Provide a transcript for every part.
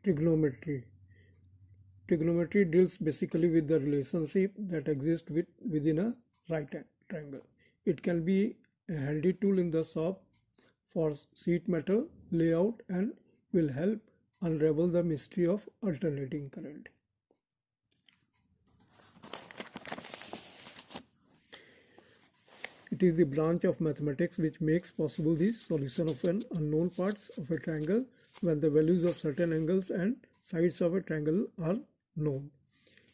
Trigonometry. Trigonometry deals basically with the relationship that exists within a right triangle. It can be a handy tool in the shop for sheet metal layout and will help unravel the mystery of alternating current. It is the branch of mathematics which makes possible the solution of an unknown parts of a triangle when the values of certain angles and sides of a triangle are known.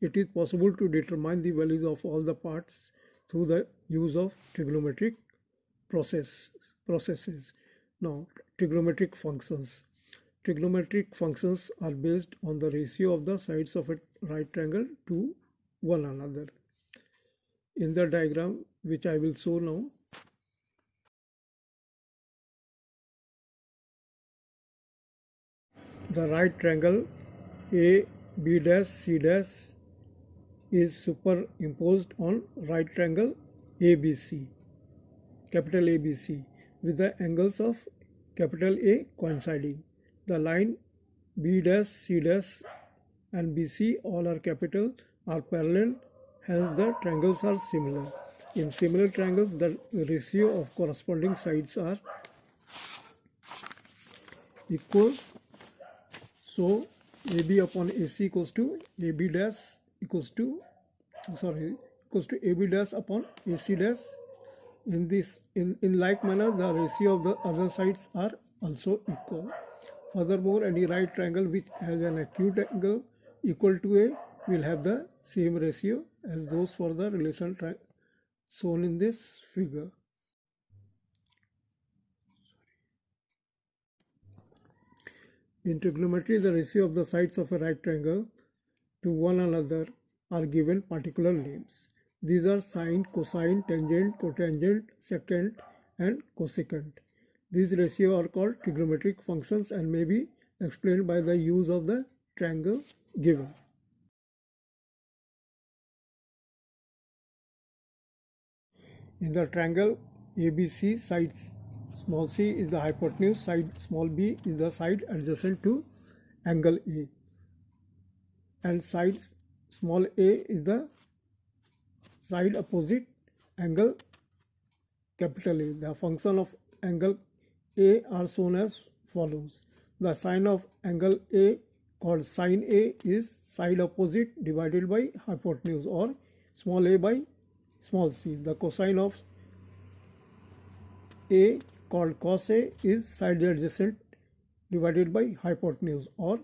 It is possible to determine the values of all the parts through the use of trigonometric processes. Now, trigonometric functions. Trigonometric functions are based on the ratio of the sides of a right triangle to one another. In the diagram which I will show now, the right triangle A, B dash, C dash is superimposed on right triangle ABC, capital ABC, with the angles of capital A coinciding. The line B dash, C dash and BC all are capital are parallel, hence the triangles are similar. In similar triangles, the ratio of corresponding sides are equal. So AB upon AC equals to AB dash equals to AB dash upon AC dash. In like manner, the ratio of the other sides are also equal. Furthermore, any right triangle which has an acute angle equal to A will have the same ratio as those for the relation shown in this figure. In trigonometry, the ratio of the sides of a right triangle to one another are given particular names. These are sine, cosine, tangent, cotangent, secant, and cosecant. These ratios are called trigonometric functions and may be explained by the use of the triangle given. In the triangle ABC, sides small c is the hypotenuse, side small b is the side adjacent to angle A, and side small a is the side opposite angle capital A. The function of angle A are shown as follows. The sine of angle A called sine A is side opposite divided by hypotenuse, or small a by small c. The cosine of A called cos A is side adjacent divided by hypotenuse, or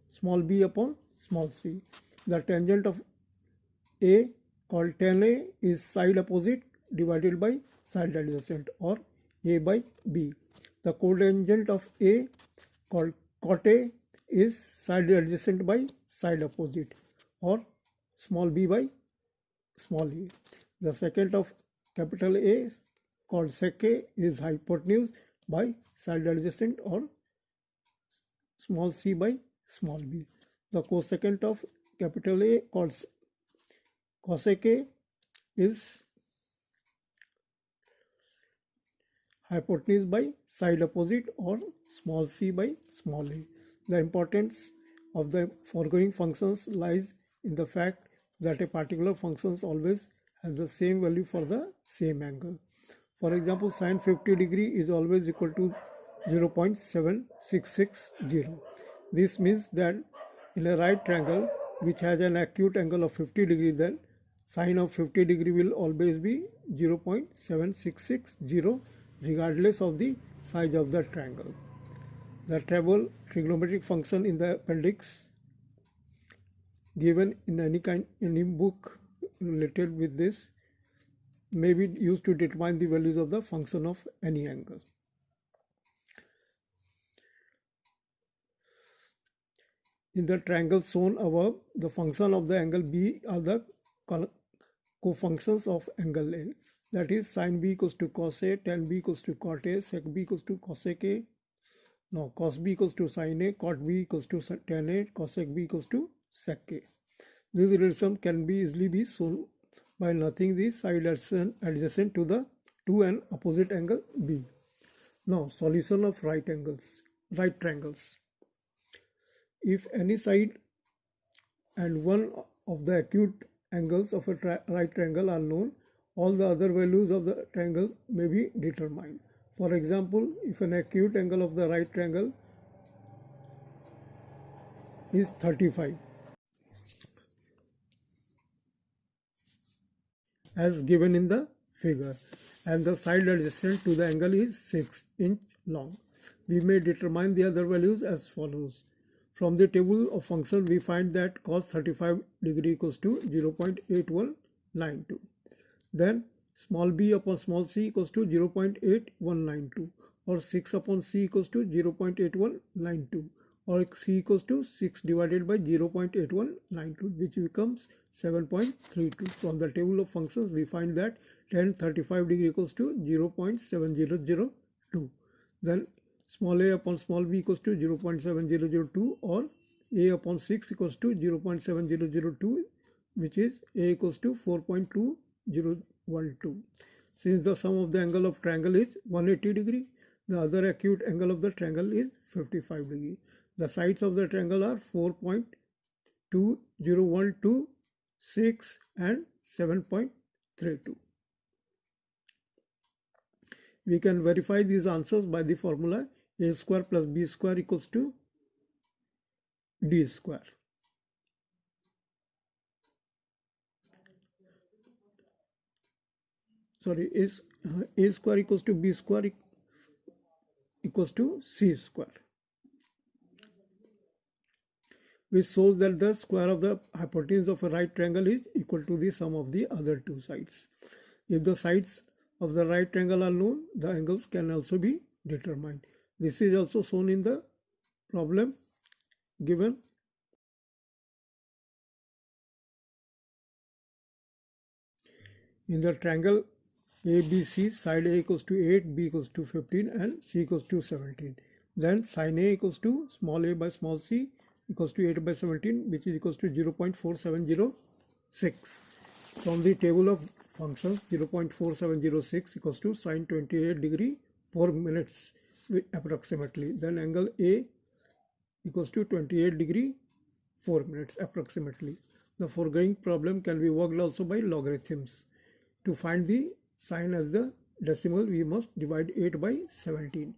small b upon small c. The tangent of A called tan A is side opposite divided by side adjacent, or A by B. The cotangent of A called cot A is side adjacent by side opposite, or small b by small a. The secant of capital A called sec A is hypotenuse by side adjacent, or small c by small b. The cosecant of capital A called cosec A is hypotenuse by side opposite, or small c by small a. The importance of the foregoing functions lies in the fact that a particular function always has the same value for the same angle. For example, sine 50 degree is always equal to 0.7660. This means that in a right triangle which has an acute angle of 50 degree, then sine of 50 degree will always be 0.7660 regardless of the size of the triangle. The trigonometric function in the appendix given in any book related with this may be used to determine the values of the function of any angle. In the triangle shown above, the function of the angle B are the co-functions of angle A. That is, sin B equals to cos A, tan B equals to cot A, sec B equals to cosec A. Now, cos B equals to sin A, cot B equals to tan A, cosec B equals to sec A. This relation can be easily be shown by nothing the side adjacent to the to an opposite angle B. Now, solution of right triangles. If any side and one of the acute angles of a right triangle are known, all the other values of the triangle may be determined. For example, if an acute angle of the right triangle is 35, as given in the figure, and the side adjacent to the angle is 6 inch long, we may determine the other values as follows. From the table of function, we find that cos 35 degree equals to 0.8192. Then small b upon small c equals to 0.8192, or 6 upon c equals to 0.8192, or c equals to 6 divided by 0.8192, which becomes 7.32. From the table of functions, we find that tan 35 degree equals to 0.7002. Then small a upon small b equals to 0.7002, or a upon 6 equals to 0.7002, which is a equals to 4.2012. Since the sum of the angle of triangle is 180 degree, the other acute angle of the triangle is 55 degree. The sides of the triangle are 4.2012, 6 and 7.32. We can verify these answers by the formula a square plus b square equals to d square. Sorry, a square equals to b square equals to c square, which shows that the square of the hypotenuse of a right triangle is equal to the sum of the other two sides. If the sides of the right triangle are known, the angles can also be determined. This is also shown in the problem given. In the triangle ABC, side A equals to 8, B equals to 15 and C equals to 17. Then sin A equals to small a by small c equals to 8 by 17, which is equals to 0.4706. From the table of functions, 0.4706 equals to sin 28 degree 4 minutes approximately. Then angle A equals to 28 degree 4 minutes approximately. The foregoing problem can be worked also by logarithms. To find the sign as the decimal, we must divide 8 by 17.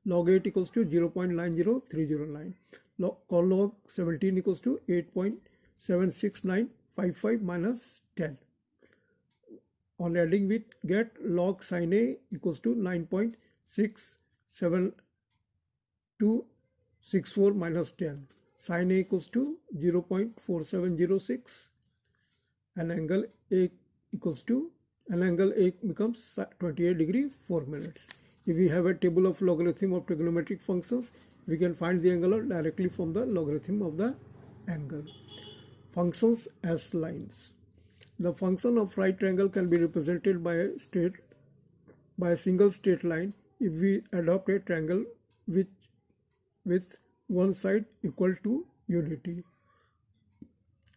Log 8 equals to 0.90309. Log 17 equals to 8.76955 minus 10. On adding, we get log sin A equals to 9.67264 minus 10. Sin A equals to 0.4706, and angle A equals to, and angle A becomes 28 degree 4 minutes. If we have a table of logarithm of trigonometric functions, we can find the angle directly from the logarithm of the angle. Functions as lines. The function of right triangle can be represented by a single straight line if we adopt a triangle with one side equal to unity,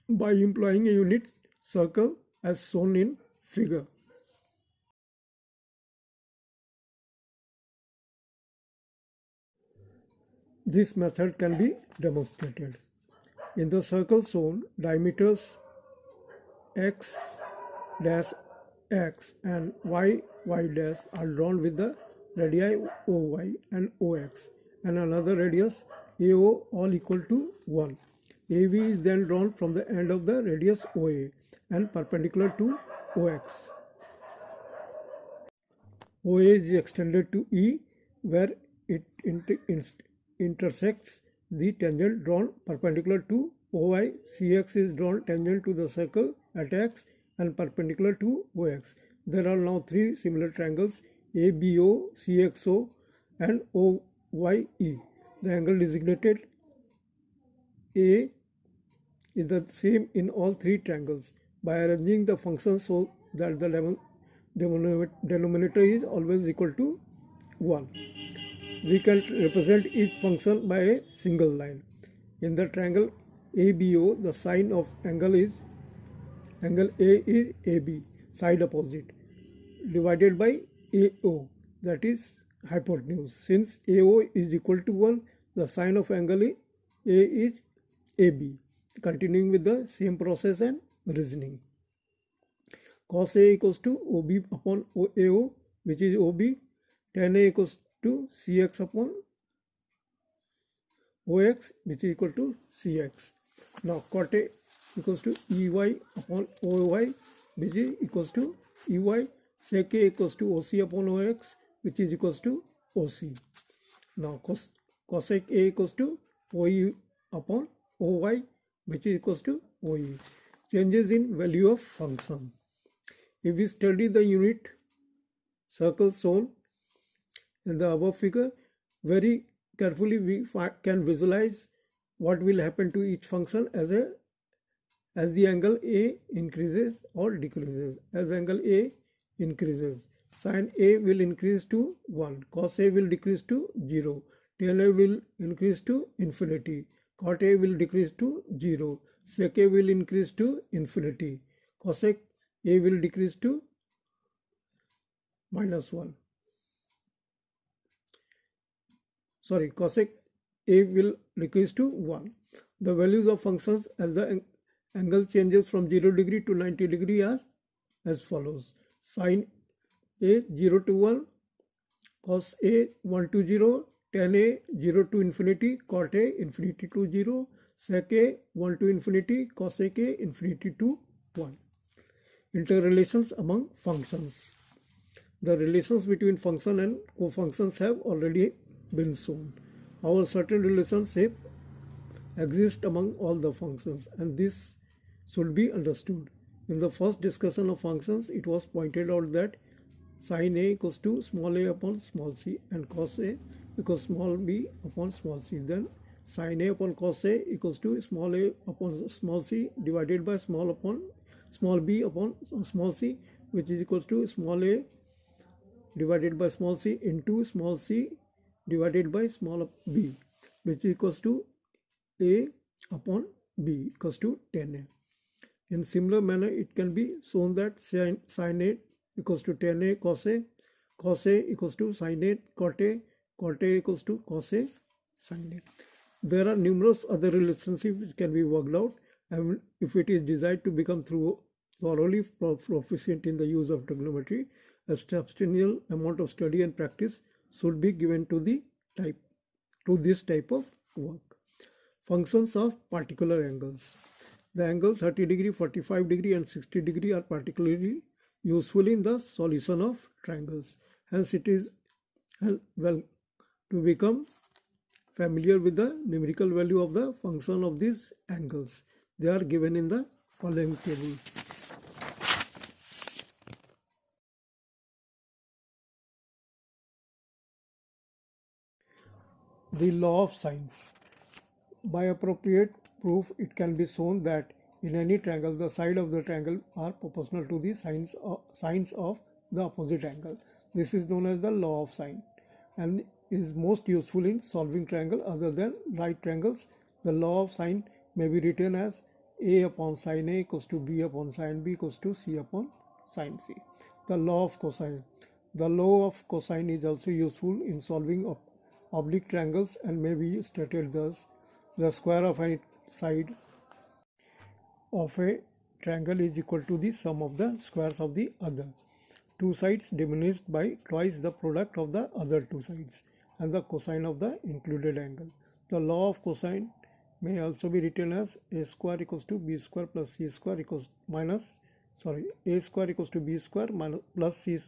by employing a unit circle as shown in figure. This method can be demonstrated. In the circle shown, diameters x dash x and y dash are drawn with the radii OY and OX, and another radius AO all equal to 1. AV is then drawn from the end of the radius OA and perpendicular to OX. OA is extended to E, where it intersects the tangent drawn perpendicular to OY. CX is drawn tangent to the circle at X and perpendicular to OX. There are now three similar triangles, ABO, CXO and OYE. The angle designated A is the same in all three triangles. By arranging the functions so that the denominator is always equal to 1, we can represent each function by a single line. In the triangle ABO, the sign of angle A is AB, side opposite, divided by AO, that is hypotenuse. Since AO is equal to 1, the sign of angle A is AB. Continuing with the same process and reasoning. Cos A equals to OB upon AO, which is OB. Tan A equals to CX upon OX, which is equal to CX. Now cot A equals to EY upon OY, which is equals to EY. Sec A equals to OC upon OX, which is equals to OC. Now cosec A equals to OE upon OY, which is equals to OE. Changes in value of function. If we study the unit circle shown in the above figure very carefully, we can visualize what will happen to each function as the angle A increases or decreases. As angle A increases, sin A will increase to 1, cos A will decrease to 0, tan A will increase to infinity, cot A will decrease to 0, sec A will increase to infinity, cosec A will decrease to -1. Sorry, cosec A will decrease to 1. The values of functions as the angle changes from 0 degree to 90 degree as follows. Sin A 0 to 1, cos A 1 to 0, tan A 0 to infinity, cot A infinity to 0, sec A 1 to infinity, cosec A infinity to 1. Interrelations among functions. The relations between function and cofunctions have already been shown. However, certain relationship exist among all the functions, and this should be understood. In the first discussion of functions, it was pointed out that sin A equals to small a upon small c and cos A equals small b upon small c. Then sin A upon cos A equals to small a upon small c divided by small b upon small c, which is equals to small a divided by small c into small c divided by small b, which is equals to a upon b equals to tan A. In similar manner, it can be shown that sin A equals to tan A cos A equals to sin A cot A equals to cos A sin A. There are numerous other relationships which can be worked out, and if it is desired to become thoroughly proficient in the use of trigonometry, a substantial amount of study and practice should be given to this type of work. Functions of particular angles. The angle 30 degree, 45 degree and 60 degree are particularly useful in the solution of triangles. Hence it is well to become familiar with the numerical value of the function of these angles. They are given in the following table. The law of sines. By appropriate proof, it can be shown that in any triangle, the side of the triangle are proportional to the sines of the opposite angle. This is known as the law of sine and is most useful in solving triangle other than right triangles. The law of sine may be written as A upon sin A equals to B upon sin B equals to C upon sin C. The law of cosine. The law of cosine is also useful in solving oblique triangles and may be stated thus: the square of any side of a triangle is equal to the sum of the squares of the other two sides diminished by twice the product of the other two sides and the cosine of the included angle. The law of cosine may also be written as a square equals to b square plus c square equals a square equals to b square minus plus c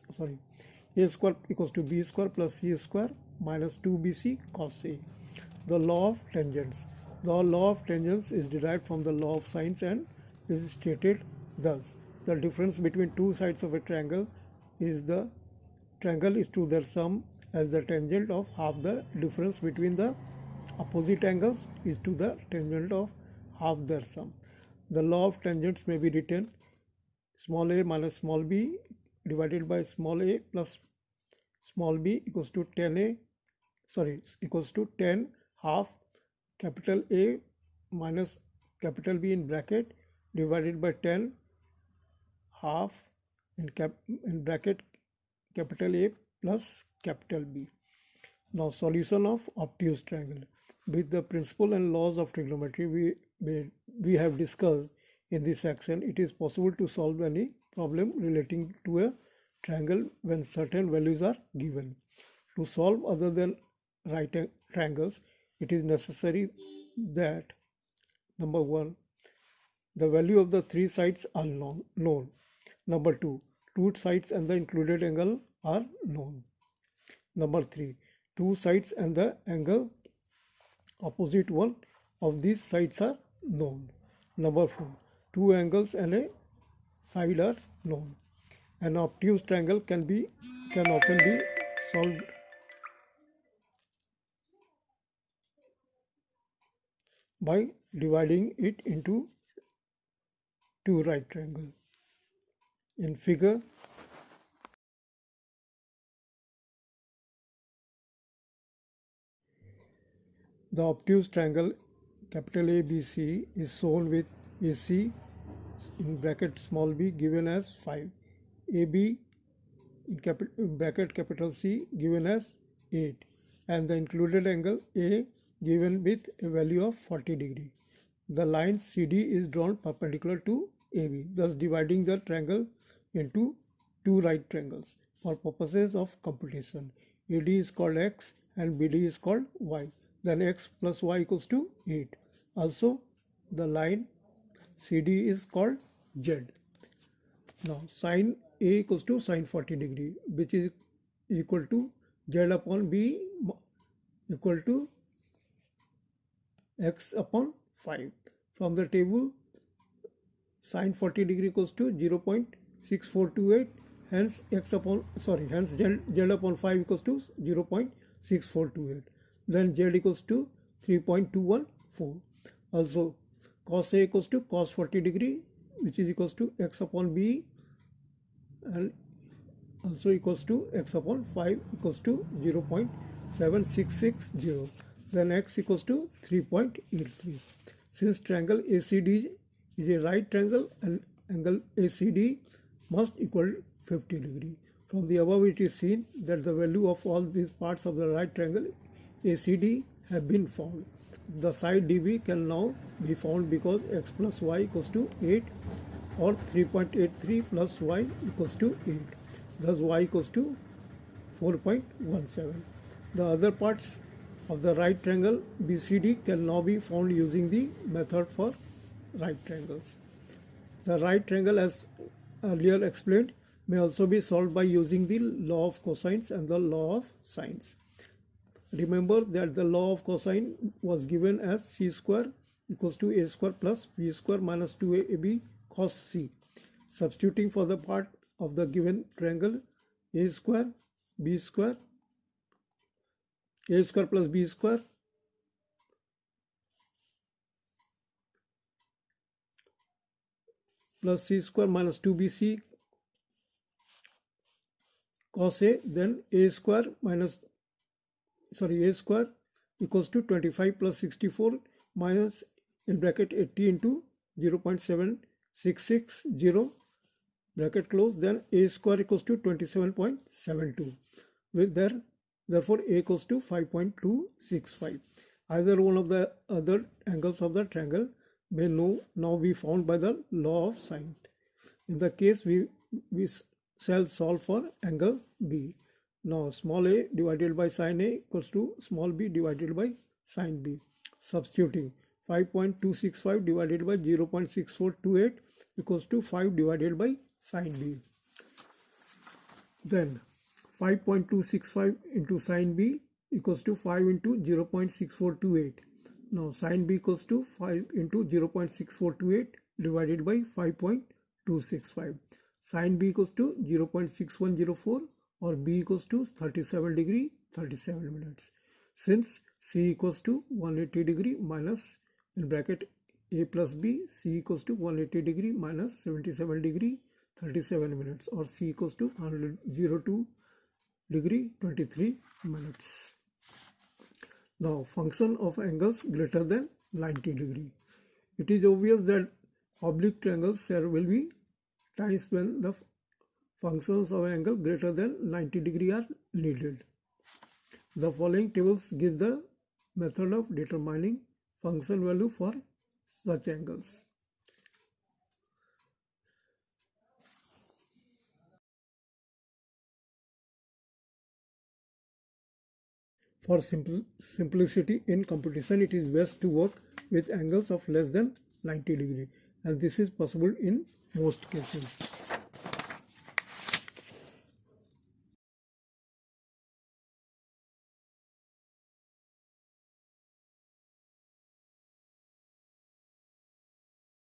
a square equals to b square plus c square minus 2bc cos a. The law of tangents. The law of tangents is derived from the law of sines and is stated thus: the difference between two sides of a triangle is to their sum, as the tangent of half the difference between the opposite angles is to the tangent of half their sum. The law of tangents may be written small a minus small b divided by small a plus small b equals to equals to 10 half capital A minus capital B in bracket divided by 10 half in bracket capital A plus capital B. Now solution of obtuse triangle. With the principle and laws of trigonometry, we have discussed in this section, it is possible to solve any problem relating to a triangle when certain values are given. To solve other than right triangles, it is necessary that number 1, the value of the three sides are known. Number 2, two sides and the included angle are known. Number 3, two sides and the angle opposite one of these sides are known. Number 4, two angles and a side are known. An obtuse triangle can often be solved by dividing it into two right triangles. In figure, the obtuse triangle capital ABC is shown with AC in bracket small b given as 5, AB in bracket capital C given as 8, and the included angle A given with a value of 40 degree. The line CD is drawn perpendicular to AB, thus dividing the triangle into two right triangles. For purposes of computation, AD is called X and BD is called Y. Then X plus Y equals to 8. Also, the line CD is called Z. Now, sine A equals to sine 40 degree, which is equal to Z upon B equal to X upon 5. From the table, sine 40 degree equals to 0.6428. Hence Z upon 5 equals to 0.6428. Then Z equals to 3.214. Also, cos A equals to cos 40 degree, which is equals to X upon B, and also equals to X upon 5 equals to 0.7660. Then X equals to 3.83. Since triangle ACD is a right triangle and angle ACD must equal 50 degree. From the above, it is seen that the value of all these parts of the right triangle ACD have been found. The side DB can now be found because X plus Y equals to 8 or 3.83 plus Y equals to 8. Thus Y equals to 4.17. The other parts of the right triangle BCD can now be found using the method for right triangles. The right triangle, as earlier explained, may also be solved by using the law of cosines and the law of sines. Remember that the law of cosine was given as c square equals to a square plus b square minus 2ab cos c. Substituting for the part of the given triangle a square plus b square plus c square minus 2bc cos a, then a square equals to 25 plus 64 minus in bracket 80 into 0.7660 bracket close, then a square equals to 27.72. with therefore a equals to 5.265. Either one of the other angles of the triangle may now be found by the law of sine. In the case we shall solve for angle B. Now small a divided by sine A equals to small b divided by sine B. Substituting 5.265 divided by 0.6428 equals to 5 divided by sine B. Then 5.265 into sine B equals to 5 into 0.6428. Now sine B equals to 5 into 0.6428 divided by 5.265. Sine B equals to 0.6104 or B equals to 37 degree 37 minutes. Since C equals to 180 degree minus in bracket A plus B, C equals to 180 degree minus 77 degree 37 minutes, or C equals to 102 degree 23 minutes. Now function of angles greater than 90 degree. It is obvious that oblique triangles there will be times when the functions of angle greater than 90 degree are needed. The following tables give the method of determining function value for such angles. For simplicity in computation, it is best to work with angles of less than 90 degree, and this is possible in most cases.